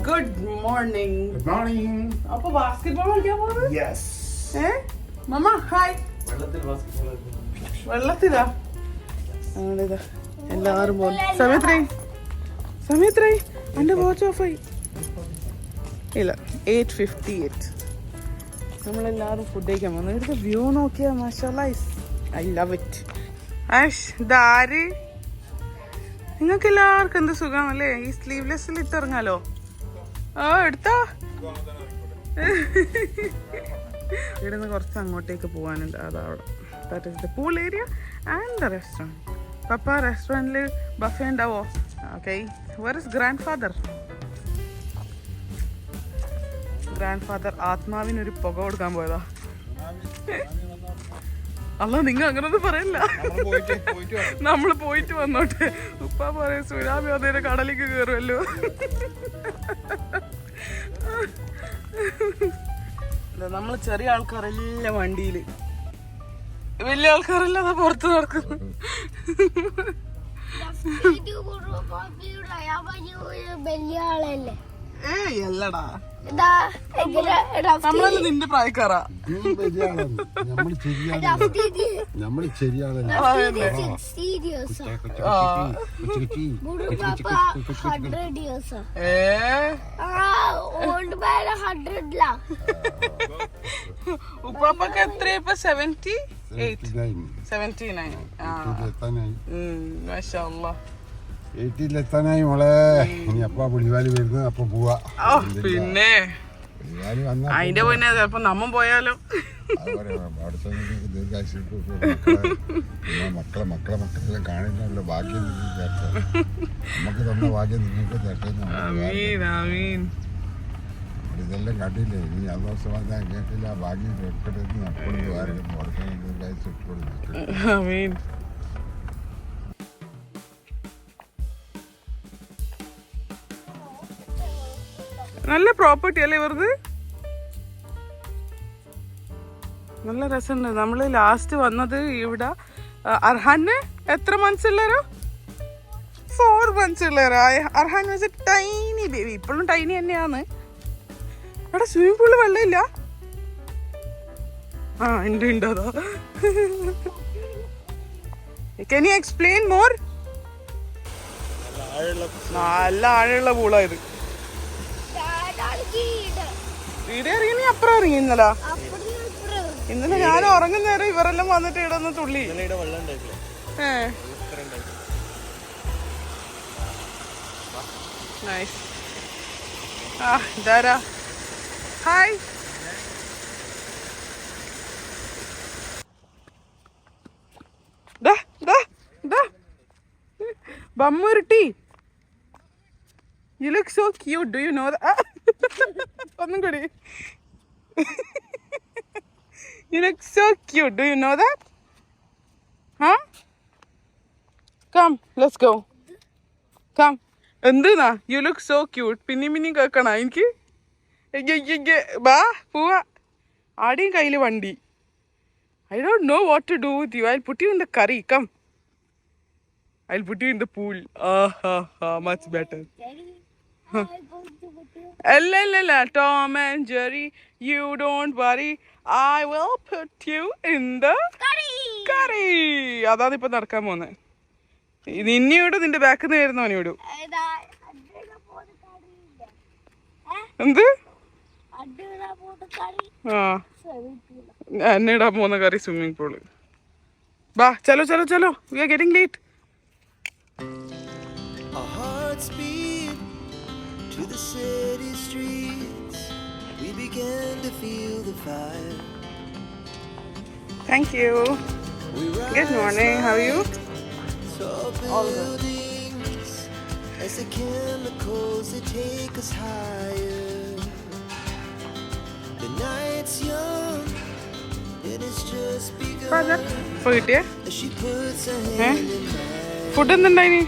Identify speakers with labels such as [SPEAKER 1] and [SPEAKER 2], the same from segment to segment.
[SPEAKER 1] Good morning.
[SPEAKER 2] Good morning.
[SPEAKER 1] Appo basketball കളിക്കാൻ പോകുന്നത്?
[SPEAKER 2] Yes.
[SPEAKER 1] മമ്മ hi. വെള്ളത്തിലാ? ആണിതാ എല്ലാവരും പോകുന്നു. സമയത്രേ എൻ്റെ വാച്ച് ഓഫായി. ഇല്ല 8:58. നമ്മളെല്ലാവരും ഫുഡ് കഴിക്കാൻ പോകുന്നു. ഇവിടുത്തെ വ്യൂ നോക്കിയാ മാഷാഅല്ലാ, ഐ ലവ് ഇറ്റ്. ആഷ് ഇതാര്? നിങ്ങൾക്ക് എല്ലാവർക്കും എന്ത് സുഖമല്ലേ ഈ സ്ലീവ്ലെസ്സിൽ ഇട്ടിറങ്ങാലോ. എടുത്തോ. ഇവിടെ നിന്ന് കുറച്ച് അങ്ങോട്ടേക്ക് പോകാനുണ്ട്. അതവിടെ that is the pool area and the restaurant. പപ്പ റെസ്റ്റോറൻറ്റിൽ ബഫേ ഉണ്ടാവോ? Okay. Where is grandfather ആത്മാവിനൊരു പുക കൊടുക്കാൻ പോയതാ. അല്ല നിങ്ങൾ അങ്ങനൊന്നും പറയില്ല. നമ്മള് പോയിട്ട് വന്നോട്ടെ. ഉപ്പ പറയും സുനാമി വന്നേരം കടലിലേക്ക് കയറുമല്ലോ. നമ്മള് ചെറിയ ആൾക്കാരെല്ലാം വണ്ടിയില്, വലിയ ആൾക്കാരെല്ലാം പുറത്ത് നടക്കുന്നു. ഏയ് അല്ലടാ, നമ്മളെല്ലാം നിന്റെ പ്രായക്കാരാ. ഉപ്പാപ്പൊക്കെ എത്ര ഇപ്പൊ? 79. മാഷാഅല്ലാ.
[SPEAKER 2] 80-ലെത്താനായി മോളെ. ഇനി അപ്പ പുളിവാലി വരുന്നത് അപ്പൊ പോവാ.
[SPEAKER 1] പിന്നെ അതിന്റെ പിന്നെ ചിലപ്പോ നമ്മ പോയാലോ.
[SPEAKER 2] മക്കളെല്ലാം കാണുന്നല്ലോ. ഭാഗ്യം നമുക്ക് തന്ന ഭാഗ്യം നിങ്ങൾക്ക് തട്ടെ. ഇതെല്ലാം കണ്ടില്ലേ? ഇനി ആ ദിവസം വന്നാൽ കേട്ടില്ല. ഭാഗ്യം കേട്ടിട്ട് നടക്കൊണ്ട് ആരെങ്കിലും
[SPEAKER 1] ആമീൻ. നല്ല പ്രോപ്പർട്ടി അല്ലേ ഇവർക്ക്? നല്ല രസമുണ്ട്. നമ്മള് ലാസ്റ്റ് വന്നത് ഇവിടെ അർഹാന് എത്ര മന്ത്സ് ഉള്ളവരോ? 4 months ഉള്ളവരോ. Arhaan was a tiny baby. ഇപ്പോഴും ടൈനി തന്നെയാണ്. അവിടെ സ്വിമ്മിംഗ് പൂള് വെള്ളമില്ല. ഉണ്ട് അതാ. Can you explain more? നല്ല ആഴമുള്ള പൂളായത്. ഇവിടെ ഇറങ്ങി നീ അപ്പുറം ഇറങ്ങി. ഇന്നലെ ഞാൻ ഉറങ്ങുന്നേരം ഇവരെല്ലാം വന്നിട്ട് ഇവിടെ ഒന്ന് തുള്ളി. നൈസ്. ഇതാരാ? Hi. ബമ്മുരുട്ടി. You look so cute. Do you know that? ഒന്നും കൂടി. You look so cute. Do you know that? Huh? Come, let's go. Come. എന്തിനാ? You look so cute. പിന്നെയും കേൾക്കണ എനിക്ക്? ബാ പോവാ. ആടെയും കയ്യില് വണ്ടി. I don't know what to do with you. I'll put you in the curry. Come. I'll put you in the pool. Much better. അല്ല Tom and Jerry, you don't worry. I will put you in the curry. അതാണ് ഇപ്പൊ നടക്കാൻ പോന്നെ. നിന്നോട് നിന്റെ ബാക്കിൽ നിന്ന് വരുന്നവനോട് എന്ത്? എന്നെ ഇടാൻ പോകുന്ന കറി സ്വിമ്മിംഗ് പൂള്. ബാ ചലോ. We are getting late.
[SPEAKER 3] To the city streets, we began to feel the fire.
[SPEAKER 1] Thank you. Good morning. How are you?
[SPEAKER 3] All buildings, as the chemicals that take us higher. The night's young, and it's just begun.
[SPEAKER 1] Father, food yeah?
[SPEAKER 3] As she puts her hand in mine.
[SPEAKER 1] Food എന്തുണ്ടായിനി?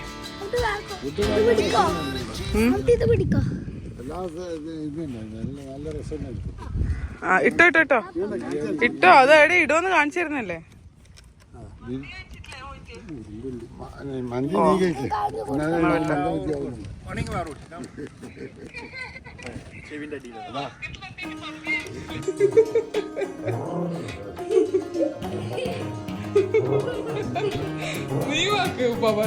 [SPEAKER 1] ഇട്ടോ അത് എവിടെ ഇടോന്ന് കാണിച്ചിരുന്നല്ലേ?
[SPEAKER 2] മന്തി നീ കഴിക്ക്.
[SPEAKER 1] നീ വാക്ക് ബാബാ.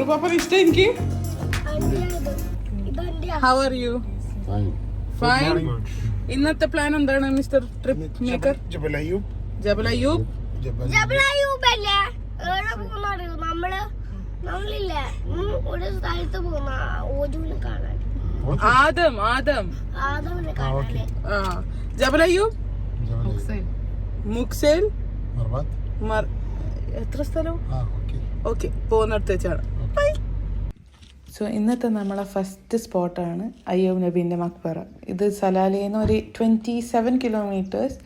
[SPEAKER 1] പാപ്പന് ഇഷ്ടം എനിക്ക്. How are you? Fine. ഇന്നത്തെ plan എന്താണ് മിസ്റ്റർ ട്രിപ്പ് മേക്കർ? ജബൽ അയ്യൂബ്.
[SPEAKER 4] ഒരു സ്ഥലത്ത് പോകുന്ന ഓജൂന് കാണാൻ.
[SPEAKER 1] ആദം ജബൽ അയ്യൂബ്, മുക്സേൽ, എത്ര സ്ഥലവും ഓക്കെ പോകുന്നിടത്ത് വെച്ചാണ്. സോ ഇന്നത്തെ നമ്മളെ ഫസ്റ്റ് സ്പോട്ടാണ് അയ്യൂബ് നബീൻ്റെ മക്ബറ. ഇത് സലാലയിൽ നിന്ന് ഒരു 27 കിലോമീറ്റേഴ്സ്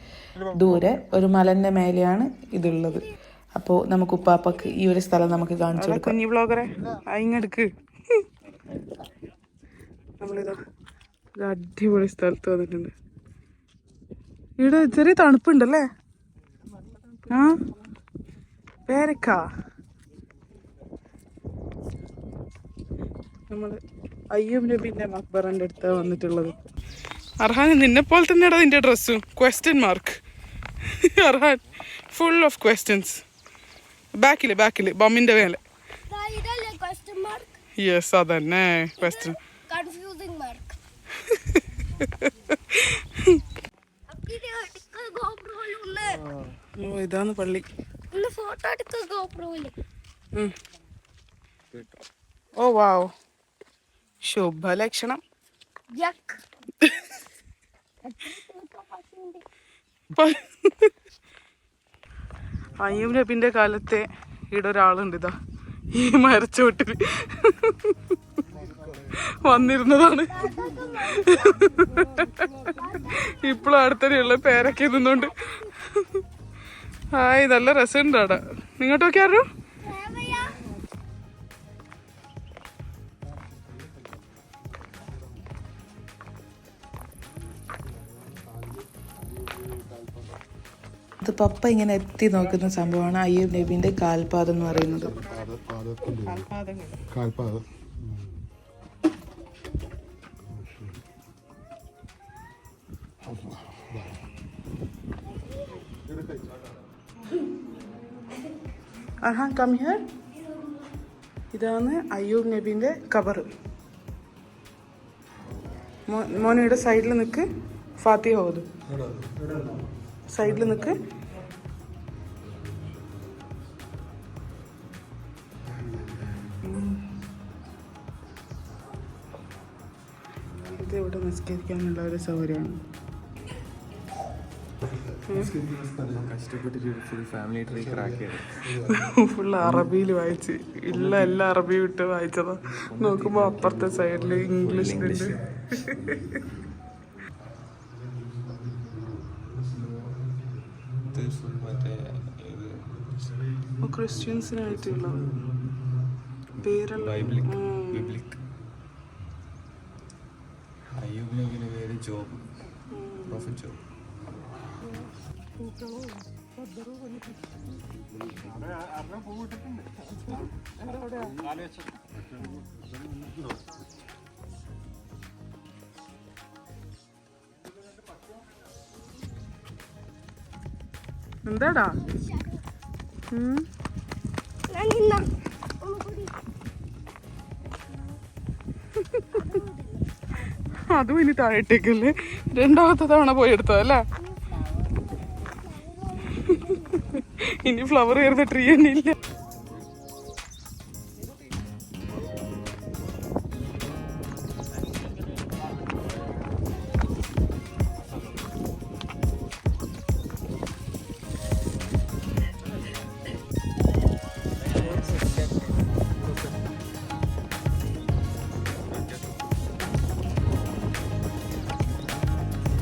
[SPEAKER 1] ദൂരെ ഒരു മലൻ്റെ മേലെയാണ് ഇതുള്ളത്. അപ്പോൾ നമുക്ക് ഉപ്പാപ്പക്ക് ഈ ഒരു സ്ഥലം നമുക്ക് കാണിച്ചു കൊടുക്കാം. കുഞ്ഞി ബ്ലോഗറെ ഇങ്ങെടുക്ക്. നമ്മളിതാ ഒരു അടിപൊളി സ്ഥലത്ത് വന്നിട്ടുണ്ട്. ഇവിടെ ചെറിയ തണുപ്പുണ്ടല്ലേ. ആ പേരക്ക. നമ്മൾ അയ്യൂബ് നബീൻ്റെ മക്ബറിൻ്റെ അടുത്താണ് വന്നിട്ടുള്ളത്. അർഹാൻ നിന്നെ പോലെ തന്നെയാണ് നിന്റെ ഡ്രസ്സും. Question mark. Arhan full of questions. ബാക്കില് ബമ്മിന്റെ മേലെ. യെസ് അതന്നെ ക്വസ്റ്റ്യൻ. ഇതാണ് പള്ളി. ഓ വാവ്, ശുഭലക്ഷണം. അയ്യൂബ് നബിന്റെ കാലത്തെ ഇവിടെ ഒരാളുണ്ട്. ഇതാ ഈ മരച്ചോട്ടിൽ വന്നിരുന്നതാണ്. ഇപ്പോഴും അടുത്തന്നെയുള്ള പേരൊക്കെ നിന്നോണ്ട്. ഹായ്, നല്ല രസമുണ്ട് അവിടെ. നിങ്ങോട്ടൊക്കെ ആരോ ഇത് പപ്പ ഇങ്ങനെ എത്തി നോക്കുന്ന സംഭവമാണ് അയ്യൂബ് നബീന്റെ കാൽപാദം എന്ന് പറയുന്നത്.
[SPEAKER 2] കാൽപാദം.
[SPEAKER 1] Come here. ഇതാണ് അയ്യൂബ് നബീന്റെ ഖബർ. മോനയുടെ സൈഡിൽ നിൽക്ക്. ഫാത്തിഹ ഓതു. സൈഡിൽ നിൽക്ക്. ഇത് ഇവിടെ നിസ്കരിക്കാനുള്ള ഒരു സൗകര്യമാണ്. ഫുള്ള് അറബിയിൽ വായിച്ച് എല്ലാ അറബിയും ഇട്ട് വായിച്ചതാ. നോക്കുമ്പോ അപ്പുറത്തെ സൈഡിൽ ഇംഗ്ലീഷിലുണ്ട്. ക്രിസ്ത്യൻസിനായിട്ടുള്ളത് പേരല്ല. എന്താടാ? അതും ഇനി താഴേട്ടേക്കല്ലേ. രണ്ടാമത്തെ തവണ പോയി എടുത്തതല്ലേ. ഇനി ഫ്ലവർ കയറുന്ന ട്രീ തന്നെ ഇല്ല.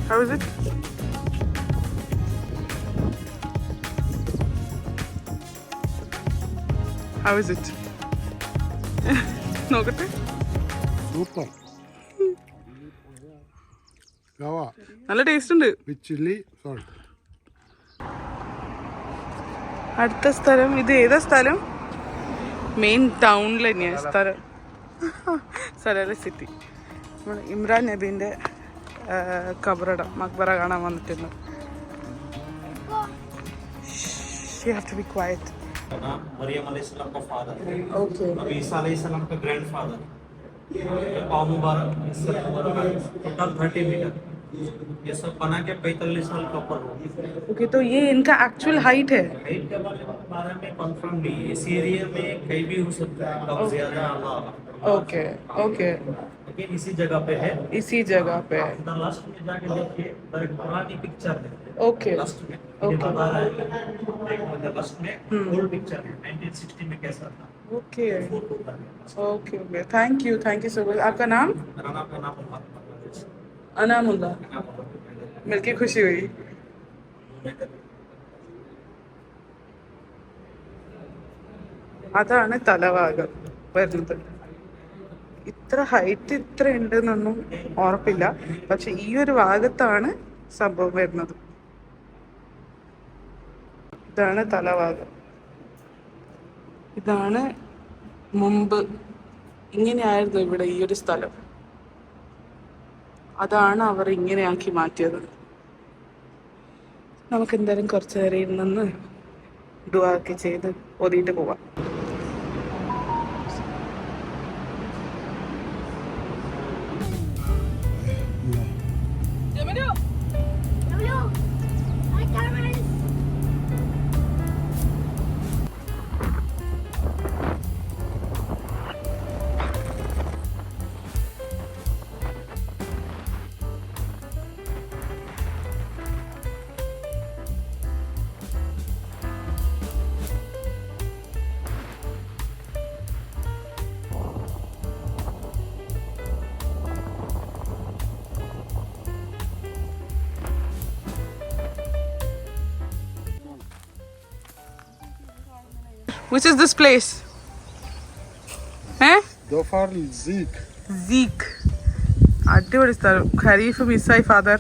[SPEAKER 1] How is it? How is it? നോക്കട്ടെ.
[SPEAKER 2] സൂപ്പർ. ഗവ
[SPEAKER 1] നല്ല ടേസ്റ്റ് ഉണ്ട്.
[SPEAKER 2] വിത്ത് ചില്ലി സോൾട്ട്.
[SPEAKER 1] അടുത്ത സ്ഥലം ഇത് ഏതാ സ്ഥലം? മെയിൻ ടൗണിൽ തന്നെയാണ് സ്ഥലം. Salalah city. നമ്മൾ ഇമ്രാൻ നബീൻ്റെ കബറട മക്ബറ കാണാൻ വന്നിട്ടുണ്ട്. You have to be quiet.
[SPEAKER 5] Maryam अलैहिस्सलाम का फादर,
[SPEAKER 1] Okay.
[SPEAKER 5] नबी ईसा अलैहिस्सलाम का ग्रैंडफादर, पाव मुबारक, इससे टोटल 30 मीटर. ये सब बना के 45 साल का ऊपर हो.
[SPEAKER 1] Okay, तो ये इनका एक्चुअल हाइट है.
[SPEAKER 5] हाइट के बारे में कंफर्म नहीं है. इस एरिया में कहीं भी हो सकता है, कम ज्यादा अल्लाह.
[SPEAKER 1] ओके ओके,
[SPEAKER 5] लेकिन इसी जगह पे है.
[SPEAKER 1] इसी जगह पे है.
[SPEAKER 5] उधर लास्ट में जाके देखिए, उधर एक पुरानी पिक्चर है.
[SPEAKER 1] ओके
[SPEAKER 5] लास्ट में ये बता रहा है. देखो उधर लास्ट में ओल्ड पिक्चर है 1960 में कैसा था.
[SPEAKER 1] Okay okay okay, thank you so much. आपका नाम?
[SPEAKER 5] मेरा नाम
[SPEAKER 1] अनामुल्ला. मिलके खुशी हुई. അതാണ് തലഭാഗം വരുന്നത്. ഇത്ര ഹൈറ്റ് ഇത്ര ഉണ്ടെന്നൊന്നും ഉറപ്പില്ല, പക്ഷെ ഈ ഒരു ഭാഗത്താണ് സംഭവം വരുന്നത്. ഇതാണ് തലഭാഗം. ഇതാണ് മുമ്പ് ഇങ്ങനെയായിരുന്നു ഇവിടെ ഈ ഒരു സ്ഥലം. അതാണ് അവർ ഇങ്ങനെയാക്കി മാറ്റിയത്. നമുക്ക് എന്തായാലും കുറച്ച് നേരം ഇരുന്ന് ദുആ ഒക്കെ ചെയ്ത് ഓതിയിട്ട് പോവാം. Which is this place?
[SPEAKER 2] Dhofar seek.
[SPEAKER 1] Zeek. അടിപൊളി സ്ഥലം. ഖരീഫ് മിസ്സായി ഫാദർ.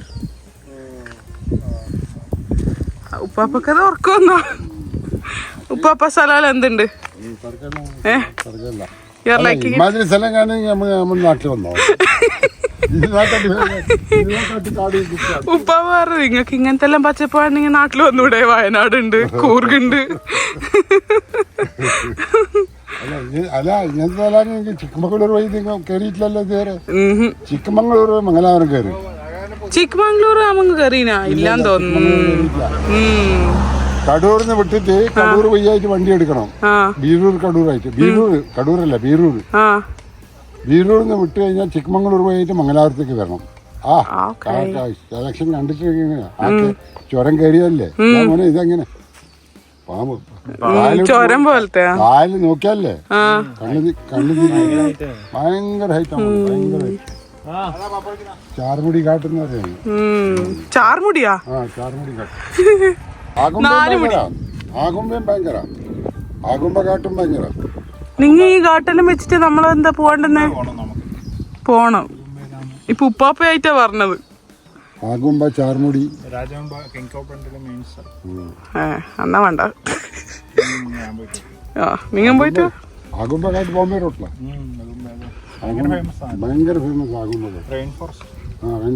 [SPEAKER 1] ഉപ്പാപ്പക്കത് ഉറക്കമെന്നോ? ഉപ്പാപ്പ സലാല എന്തുണ്ട്? You're liking it?
[SPEAKER 2] ഇമാതിരി സ്ഥലം കാണുമെങ്കിൽ നമ്മൾ നാട്ടിൽ വന്നോ.
[SPEAKER 1] ഉപ്പാപ്പ പറഞ്ഞു നിങ്ങൾക്ക് ഇങ്ങനത്തെ എല്ലാം പച്ചപ്പാണെങ്കിൽ നാട്ടിൽ വന്നൂടെ? വയനാടുണ്ട്, കൂർഗുണ്ട്.
[SPEAKER 2] അല്ല ഇങ്ങനത്തെ സ്ഥലമാണെങ്കിൽ ചിക്കമംഗളൂർ വഴി നിങ്ങൾ കയറിയിട്ടില്ലല്ലോ ഇതുവരെ. ചിക്കമംഗളൂർ മംഗലാപുരം കയറി.
[SPEAKER 1] ചിക്കമംഗ്ലൂർ നമുക്ക് കയറിനാ ഇല്ലാന്ന് തോന്നുന്നു.
[SPEAKER 2] കടൂറിന് വിട്ടിട്ട് കടൂർ വഴിയായിട്ട് വണ്ടി എടുക്കണം. ബീരൂർ കടൂറായിട്ട്. കടൂരല്ല ബീരൂർ. ബീരൂരിന്ന് വിട്ട് കഴിഞ്ഞാൽ ചിക്കമംഗളൂർ വഴിയായിട്ട് മംഗലാപുരത്തേക്ക് വരണം. സെലക്ഷൻ കണ്ടിട്ട് ചുരം കയറിയല്ലേ മോനെ. ഇതെങ്ങനെ പാമ്പ്
[SPEAKER 1] ചുരം പോലത്തെ
[SPEAKER 2] കാല് നോക്കിയാലേ കണ്ണു ഭയങ്കര ഹൈറ്റാണ്. ഭയങ്കര ഹൈറ്റ്. ചാർമുടി കാട്ടെന്ന് പറയുന്നത്.
[SPEAKER 1] ചാർമുടിയാ?
[SPEAKER 2] ആ ചാർമുടി കാട്ട്. ആകുമ്പം ഭയങ്കര. ആകുമ്പ കാട്ടും ഭയങ്കര.
[SPEAKER 1] നിങ്ങ ഈ കാട്ടെല്ലാം വെച്ചിട്ട് നമ്മളെന്താ പോകണ്ടെന്ന്? പോണം. ഇപ്പൊ ഉപ്പാപ്പയായിട്ടാ പറഞ്ഞത്.
[SPEAKER 2] ആകുമ്പ ചാർമുടി
[SPEAKER 1] എന്നാ വേണ്ട. നിങ്ങൾ പോയിട്ട്
[SPEAKER 2] ആകുമ്പ കാട്ട് ബോംബെ റോട്ടില ഭയങ്കര ഫേമസ്. ആകുമ്പ റെയിൻ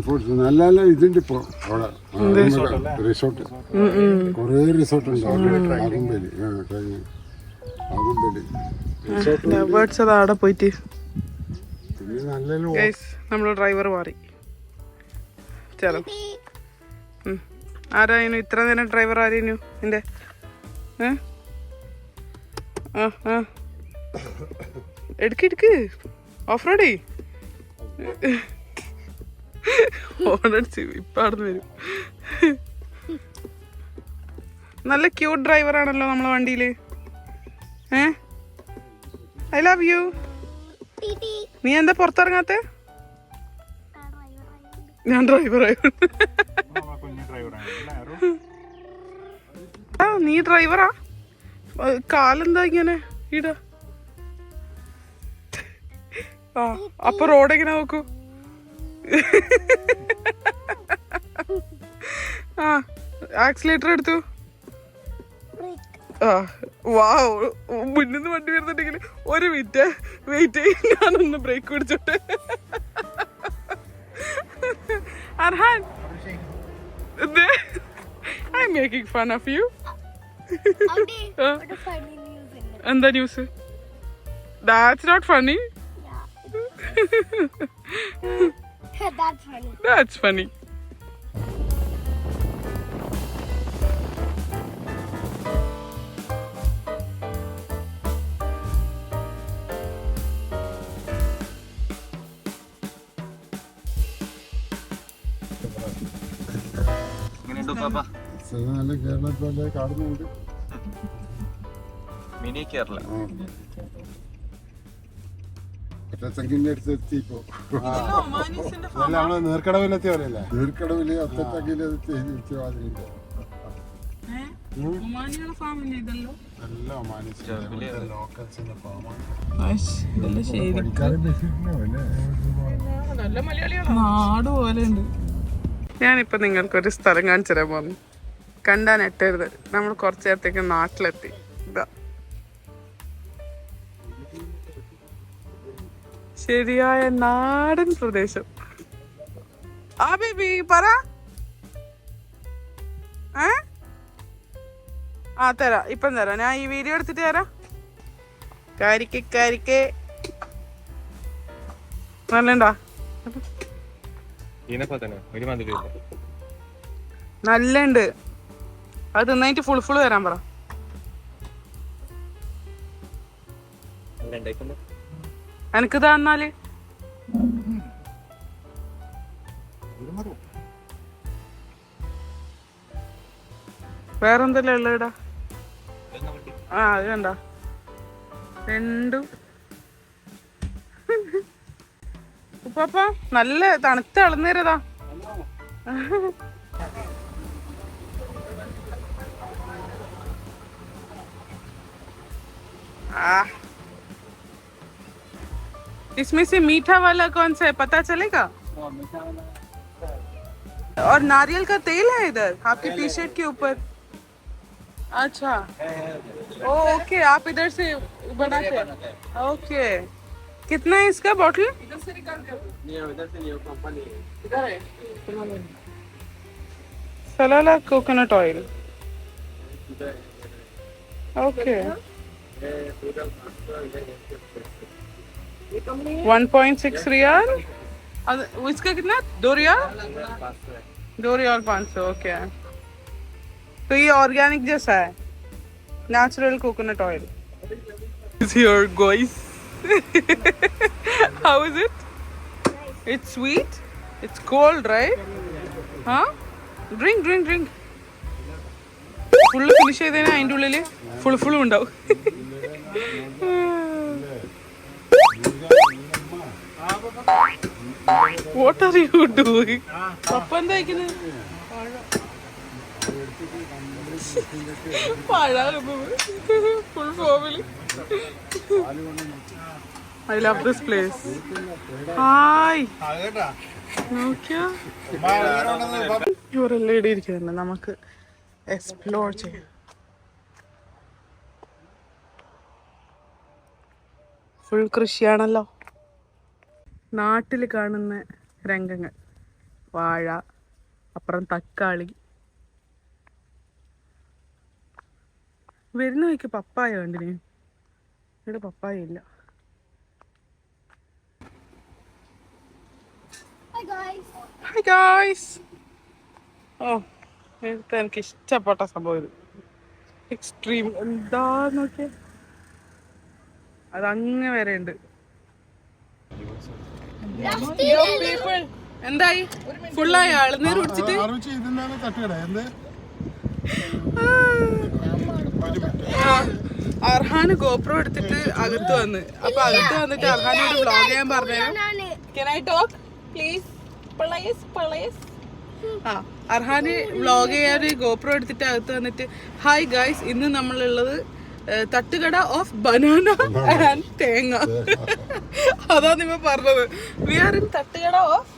[SPEAKER 2] ഫോറസ്റ്റ് നല്ല നല്ല ഇതുണ്ട് ഇപ്പൊ അവിടെ. റിസോർട്ട് കൊറേ റിസോർട്ട് ഉണ്ട് ആകുമ്പേലി. ആകുമ്പേലി
[SPEAKER 1] ബേർഡ്സ് അത് അവിടെ പോയിട്ട്.
[SPEAKER 2] പിന്നെ നല്ല
[SPEAKER 1] നമ്മള് ഡ്രൈവർ മാറി. ചലോ. ആരായിരുന്നു ഇത്ര നേരം ഡ്രൈവർ? ആരായിരുന്നു നിന്റെ? എടുക്ക് ഓഫ് റോഡേ. ഓണടിച്ച് ഇപ്പൊ അവിടുന്ന് വരും. നല്ല ക്യൂട്ട് ഡ്രൈവർ ആണല്ലോ നമ്മളെ വണ്ടിയില്. I love you. നീ എന്താ പുറത്തിറങ്ങാത്ത? ഞാൻ ഡ്രൈവറായിരുന്നു. നീ ഡ്രൈവറാ? കാലെന്താ ഇങ്ങനെ ഇടാ? ആ അപ്പൊ റോഡ് എങ്ങനെ നോക്കൂ? ആ ആക്സിലേറ്റർ എടുത്തു. ആ വാവ്, മുന്നിന്ന് വണ്ടി വരുന്നുണ്ടെങ്കിൽ ഒരു മിനിറ്റ് വെയിറ്റ് ചെയ്യും, ഞാനൊന്ന് ബ്രേക്ക് പിടിച്ചോട്ടെ. Arhaan, I am making fun of you. എന്താ news? That's not funny.
[SPEAKER 4] That's funny.
[SPEAKER 1] That's funny.
[SPEAKER 2] നല്ല കേരളത്തിലെ കാണുന്നുണ്ട്.
[SPEAKER 6] മിനി കേരള.
[SPEAKER 2] ഒറ്റച്ചങ്കിന്റെ അടുത്ത് എത്തി. ഇപ്പൊ നമ്മള് നീർക്കടവിലെത്തി പറയല്ലേ, നീർക്കടവില് ഒറ്റച്ചങ്കില് തിരിച്ചു മാതിരിണ്ട്. നല്ല ഒമാനിസ് ലോക്കൽസിന്റെ ഫാമാണ്.
[SPEAKER 1] നാട് പോലെ ഉണ്ട്. ഞാനിപ്പോ നിങ്ങൾക്കൊരു സ്ഥലം കാണിച്ചു തരാൻ പോകുന്നു. കണ്ടാൻ എട്ടരുത്, നമ്മൾ കുറച്ചു നേരത്തേക്ക് നാട്ടിലെത്തി. ഇതാ ശരിയായ നാടൻ പ്രദേശം. ആ ബേബി പറ. ആ തരാം, ഇപ്പം തരാം. ഞാൻ ഈ വീഡിയോ എടുത്തിട്ട് തരാം. കരിക്ക് നല്ലണ്ടാ? നല്ലുണ്ട്. അത് തിന്നായിട്ട് ഫുൾ തരാൻ പറ. എനിക്ക് തന്നാല് വേറെന്തല്ലേ ഉള്ള ഇടാ? ആ അത് കണ്ട രണ്ടും. ഉപ്പാപ്പ നല്ല തണുത്ത ഇളനീരതാ. इसमें से मीठा वाला कौन सा है पता चलेगा? और नारियल का तेल है इधर आपके टी शर्ट के ऊपर? अच्छा ओ ओके, आप इधर से बनाते हैं? ओके, कितना है इसका बॉटल? इधर से कंपनी इधर है सलाला कोकोनट ऑयल. ओके 1.6 रियाल. इसका कितना? 2 रियाल 500. ओके, तो ये ऑर्गेनिक जैसा है, natural coconut oil. Is here guys. How is it? It's sweet. It's cold, right? Huh? Drink. Full finish ചെയ്തേനാ അതിൻ്റെ ഉള്ളില് ഫുൾ ഉണ്ടാവും. What are you doing? പപ്പ എന്താ കഴിക്കുന്നത്? പഴ full family. I love this place. Hi. നോക്കിയാ ഇവരെല്ലാം ഇവിടെ ഇരിക്കുന്നുണ്ട്, നമുക്ക് എക്സ്പ്ലോർ ചെയ്യാം. ഫുൾ കൃഷിയാണല്ലോ. നാട്ടിൽ കാണുന്ന രംഗങ്ങൾ. വാഴ, അപ്പുറം തക്കാളി. വരുന്ന വഴിക്ക് പപ്പായ കണ്ടിന്, ഇവിടെ പപ്പായ ഇല്ല. Hi guys. ഓ എനിക്ക് ഇഷ്ടപ്പെട്ട സംഭവം ഇത്. എക്സ്ട്രീം എന്താ നോക്കിയ, അതങ്ങ് വരെ ഉണ്ട്. എന്തായി? ഫുള്ളായി ആളുന്നേര് കുടിച്ചിട്ട്. അർഹാന് ഗോപ്രോ എടുത്തിട്ട് അകത്ത് വന്ന്. അപ്പൊ അകത്ത് വന്നിട്ട് അർഹാനോട് വ്ളോഗ് ചെയ്യാൻ പറഞ്ഞു. Can I talk please? അർഹാന് വ്ളോഗ് ചെയ്യാൻ ഗോപ്രോ എടുത്തിട്ട് അകത്ത് വന്നിട്ട് ഹായ് ഗായ്സ്, ഇന്ന് നമ്മളുള്ളത് തട്ടുകട ഓഫ് ബനാന ആൻഡ് തേങ്ങ. അതാ നിമ്മ പറഞ്ഞത്. വി ആർ ഇൻ തട്ടുകട ഓഫ്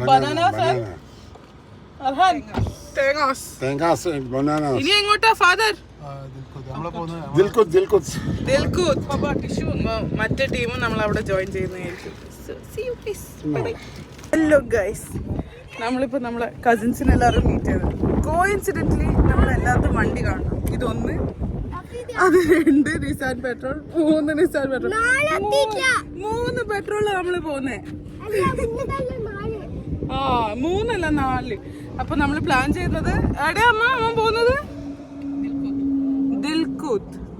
[SPEAKER 1] ബനാനാസ് ആൻഡ് അർഹാൻ തേങ്ങാസ്. ഇനി എങ്ങോട്ടാ ഫാദർ? മറ്റേ ടീമും നമ്മൾ അവിടെ ജോയിൻ ചെയ്യുന്നതായിരിക്കും. ഹലോ ഗൈസ്, നമ്മളിപ്പോ നമ്മളെ കസിൻസിനെ എല്ലാവരും മീറ്റ് ചെയ്തു. കോയിൻസിഡന്റ്ലി നമ്മളെല്ലാത്തും വണ്ടി കാണണം. ഇതൊന്ന്, അത് 2 നിസാൻ പെട്രോൾ, 3 നിസാൻ പെട്രോൾ, 3 പെട്രോളാണ് നമ്മള് പോകുന്നേ. 3 അല്ല 4. അപ്പൊ നമ്മള് പ്ലാൻ ചെയ്യുന്നത് എവിടെയാ അമ്മ പോകുന്നത്?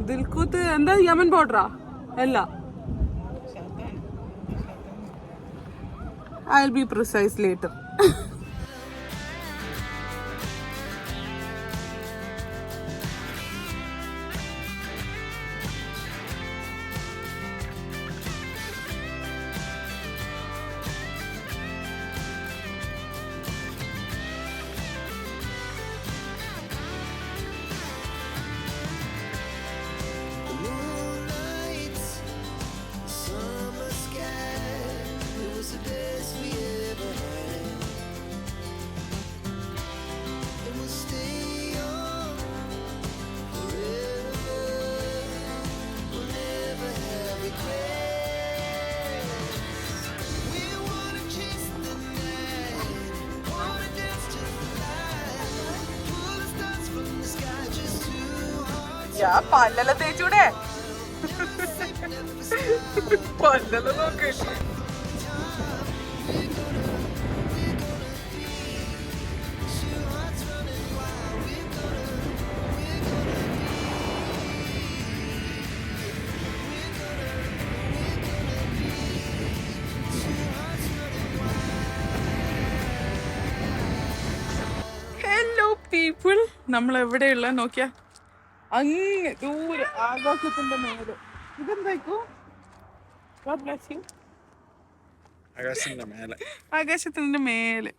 [SPEAKER 1] ദിൽകുത്ത് എന്താ യമൻ ബോർഡറാ? അല്ല, I'll be precise later. പല്ലെല്ലാം തേച്ചൂടെ? പല്ലെല്ലാം നോക്ക്. ഹലോ പീപ്പിൾ, നമ്മൾ എവിടെയുള്ള നോക്കിയാ അങ്ങ് ദൂരെ ആകാശത്തിന്റെ മേലെ. ഇതെന്തായിക്കോ? ആകാശത്തിന്റെ മേലെ.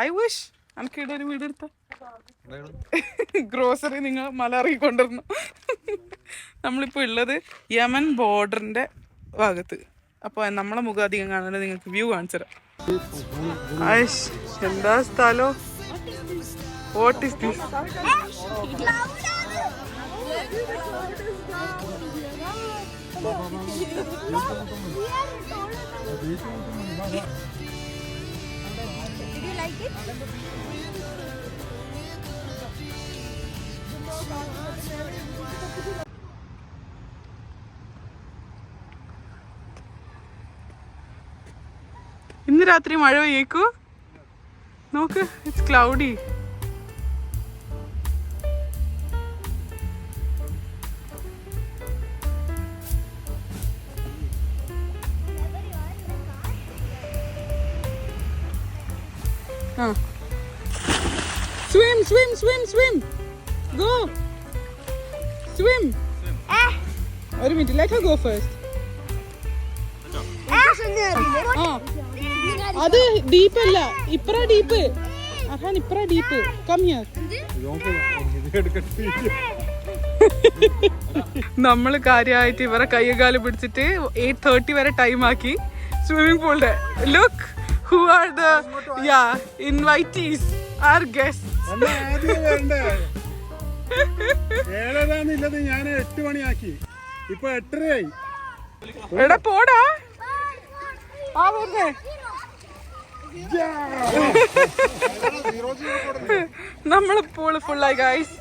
[SPEAKER 1] ഐ വിഷ് എനിക്കിടെ ഒരു വീട് എടുത്ത ഗ്രോസറി നിങ്ങൾ മല ഇറങ്ങിക്കൊണ്ടിരുന്നു. നമ്മളിപ്പോൾ ഉള്ളത് യമൻ ബോർഡറിന്റെ ഭാഗത്ത്. അപ്പോൾ നമ്മളെ മുഖം അധികം കാണാതെ നിങ്ങൾക്ക് വ്യൂ കാണിച്ചു തരാം. എന്താ സ്ഥലോ? What is this?
[SPEAKER 4] Did you like it?
[SPEAKER 1] ഇന്ന് രാത്രി മഴ പെയ്യേക്കൂ. നോക്ക്, it's cloudy. Swim. Go. Swim. ഒരു minute, let her go first. അത് ഡീപ്പ് അല്ല, ഇപ്പറ ഡീപ്പ്. അർഹാൻ ഇപ്പറ ഡീപ്പ്. Come here. നമ്മള് കാര്യമായിട്ട് ഇവരെ കൈകാല് പിടിച്ചിട്ട് 8:30 വരെ ടൈം ആക്കി സ്വിമ്മിംഗ് പൂളിന്റെ. Look who are the invitees, our guests.
[SPEAKER 2] ഞാൻ 8 മണിയാക്കി, ഇപ്പൊ 8:30
[SPEAKER 1] എടാ പോടാ. വരുന്നേ നമ്മളെ പൂള് ഫുള്ളായി ഗൈസ്.